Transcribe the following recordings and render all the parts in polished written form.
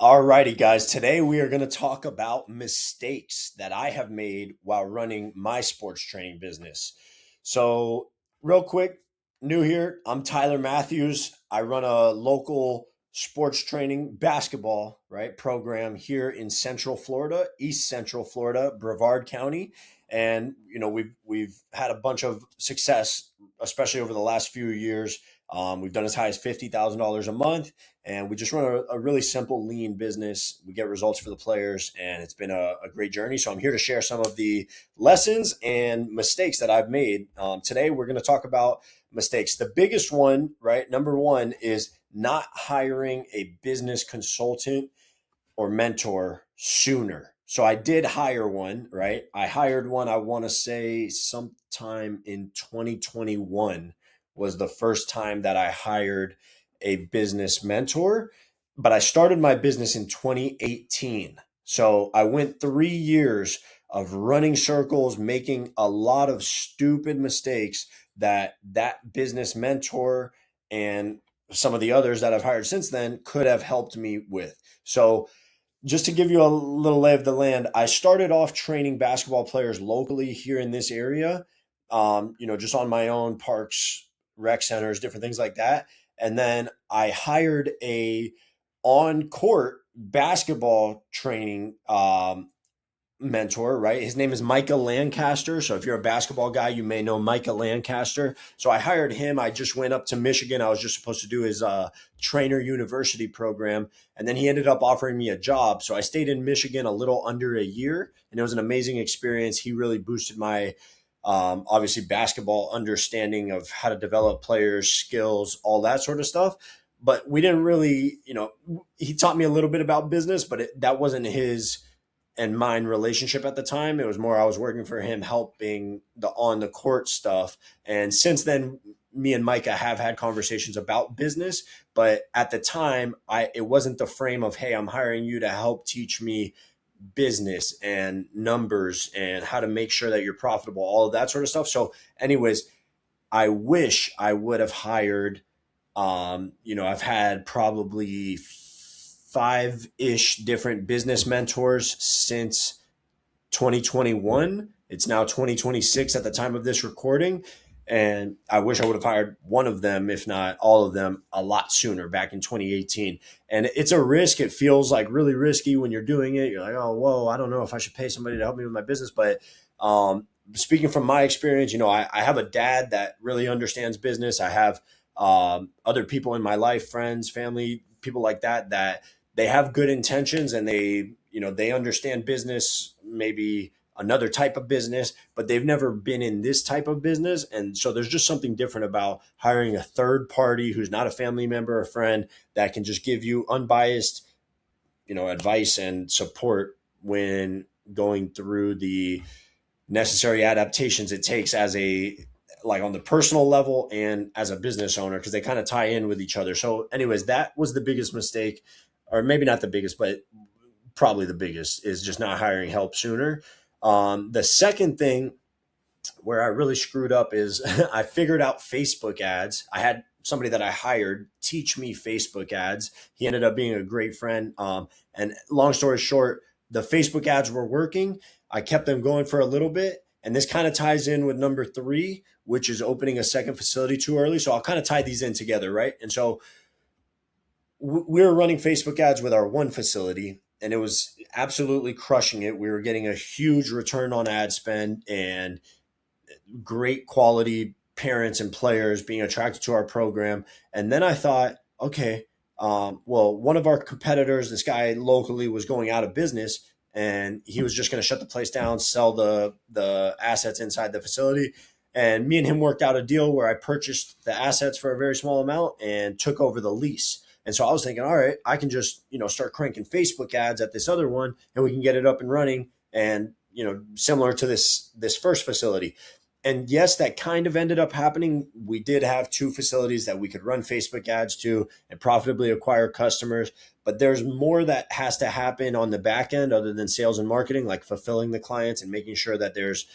Alrighty, guys. Today we are going to talk about mistakes that I have made while running my sports training business. So, real quick, new here. I'm Tyler Matthews. I run a local sports training basketball program here in Central Florida, East Central Florida, Brevard County, and we've had a bunch of success, especially over the last few years. We've done as high as $50,000 a month, and we just run a really simple, lean business. We get results for the players, and it's been a great journey. So I'm here to share some of the lessons and mistakes that I've made. Today, we're going to talk about mistakes. The biggest one, right? Number one is not hiring a business consultant or mentor sooner. So I did hire one, right? I hired one, I want to say sometime in 2021 was the first time that I hired a business mentor, but I started my business in 2018. So I went 3 years of running circles, making a lot of stupid mistakes that business mentor and some of the others that I've hired since then could have helped me with. So just to give you a little lay of the land, I started off training basketball players locally here in this area, just on my own, parks, rec centers, different things like that. And then I hired a on court basketball training mentor, right? His name is Micah Lancaster. So if you're a basketball guy, you may know Micah Lancaster. So I hired him. I just went up to Michigan. I was just supposed to do his trainer university program. And then he ended up offering me a job. So I stayed in Michigan a little under a year, and it was an amazing experience. He really boosted my obviously basketball understanding of how to develop players, skills, all that sort of stuff. But we didn't really, he taught me a little bit about business, but that wasn't his and mine relationship at the time. It was more I was working for him, helping the on the court stuff. And since then, me and Micah have had conversations about business, but at the time, it wasn't the frame of, hey, I'm hiring you to help teach me business and numbers and how to make sure that you're profitable, all of that sort of stuff. So, anyways, I wish I would have hired. I've had probably five-ish different business mentors since 2021. It's now 2026 at the time of this recording. And I wish I would have hired one of them, if not all of them, a lot sooner back in 2018. And it's a risk. It feels like really risky when you're doing it. You're like, oh, whoa, I don't know if I should pay somebody to help me with my business. But speaking from my experience, I have a dad that really understands business. I have other people in my life, friends, family, people like that they have good intentions, and they understand business, maybe another type of business, but they've never been in this type of business. And so there's just something different about hiring a third party who's not a family member or friend that can just give you unbiased, advice and support when going through the necessary adaptations it takes as a like on the personal level and as a business owner, because they kind of tie in with each other. So anyways, that was the biggest mistake, or maybe not the biggest, but probably the biggest, is just not hiring help sooner. The second thing where I really screwed up is I figured out Facebook ads. I had somebody that I hired teach me Facebook ads. He ended up being a great friend. And long story short, the Facebook ads were working. I kept them going for a little bit. And this kind of ties in with number three, which is opening a second facility too early. So I'll kind of tie these in together, right? And so we were running Facebook ads with our one facility, and it was absolutely crushing it. We were getting a huge return on ad spend and great quality parents and players being attracted to our program. And then I thought, okay, well, one of our competitors, this guy locally, was going out of business, and he was just going to shut the place down, sell the assets inside the facility. And me and him worked out a deal where I purchased the assets for a very small amount and took over the lease. And so I was thinking, all right, I can just, start cranking Facebook ads at this other one, and we can get it up and running, and, similar to this first facility. And yes, that kind of ended up happening. We did have two facilities that we could run Facebook ads to and profitably acquire customers. But there's more that has to happen on the back end other than sales and marketing, like fulfilling the clients and making sure that there's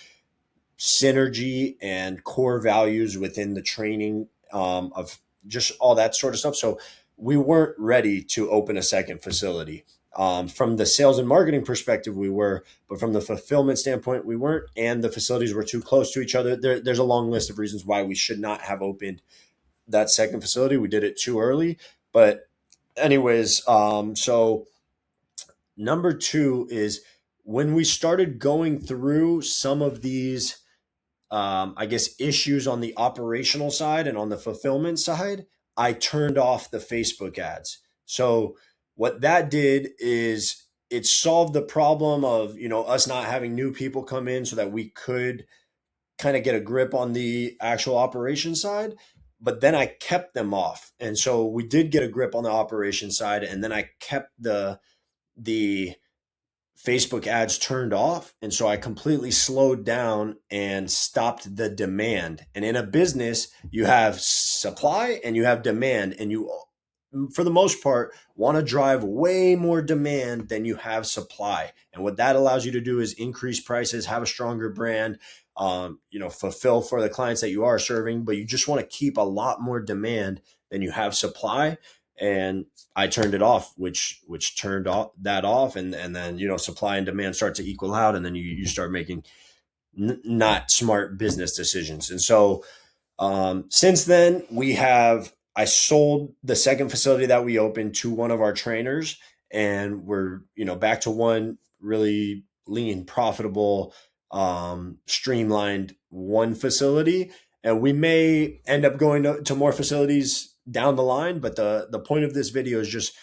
synergy and core values within the training of just all that sort of stuff. So we weren't ready to open a second facility. From the sales and marketing perspective, we were, but from the fulfillment standpoint, we weren't, and the facilities were too close to each other. There's a long list of reasons why we should not have opened that second facility. We did it too early. But anyways, so number two is when we started going through some of these, I guess, issues on the operational side and on the fulfillment side, I turned off the Facebook ads. So what that did is it solved the problem of, us not having new people come in so that we could kind of get a grip on the actual operation side. But then I kept them off. And so we did get a grip on the operation side. And then I kept the Facebook ads turned off. And so I completely slowed down and stopped the demand. And in a business, you have supply and you have demand, and you, for the most part, want to drive way more demand than you have supply. And what that allows you to do is increase prices, have a stronger brand, fulfill for the clients that you are serving, but you just want to keep a lot more demand than you have supply. And I turned it off, which turned that off, and then supply and demand start to equal out, and then you start making not smart business decisions. And so since then, I sold the second facility that we opened to one of our trainers, and we're back to one really lean, profitable, streamlined one facility. And we may end up going to more facilities down the line, but the point of this video is just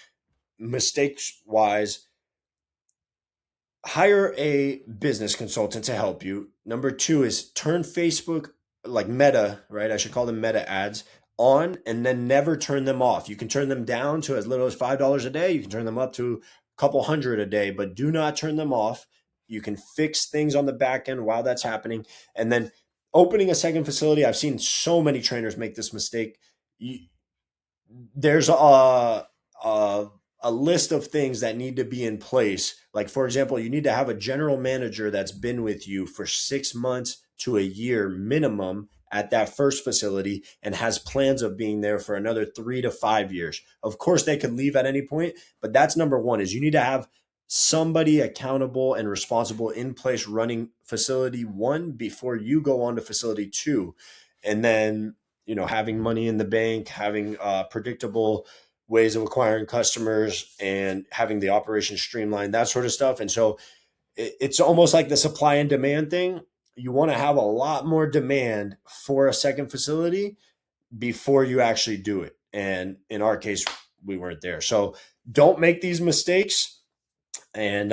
mistakes wise. Hire a business consultant to help you. Number two is turn Facebook, like Meta, right? I should call them Meta ads, on, and then never turn them off. You can turn them down to as little as $5 a day. You can turn them up to a couple hundred a day, but do not turn them off. You can fix things on the back end while that's happening. And then opening a second facility, I've seen so many trainers make this mistake. There's a list of things that need to be in place. Like, for example, you need to have a general manager that's been with you for 6 months to a year minimum at that first facility and has plans of being there for another 3 to 5 years. Of course, they could leave at any point, but that's number one, is you need to have somebody accountable and responsible in place running facility one before you go on to facility two. And then, having money in the bank, having predictable ways of acquiring customers, and having the operation streamlined, that sort of stuff. And so it's almost like the supply and demand thing. You want to have a lot more demand for a second facility before you actually do it. And in our case, we weren't there. So don't make these mistakes, and,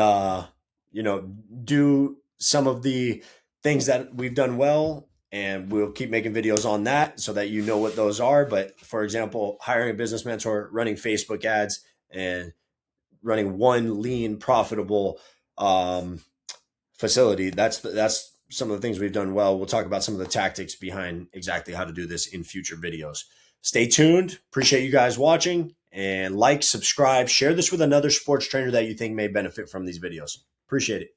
do some of the things that we've done well, and we'll keep making videos on that so that you know what those are. But for example, hiring a business mentor, running Facebook ads, and running one lean, profitable facility. That's some of the things we've done well. We'll talk about some of the tactics behind exactly how to do this in future videos. Stay tuned. Appreciate you guys watching, and like, subscribe, share this with another sports trainer that you think may benefit from these videos. Appreciate it.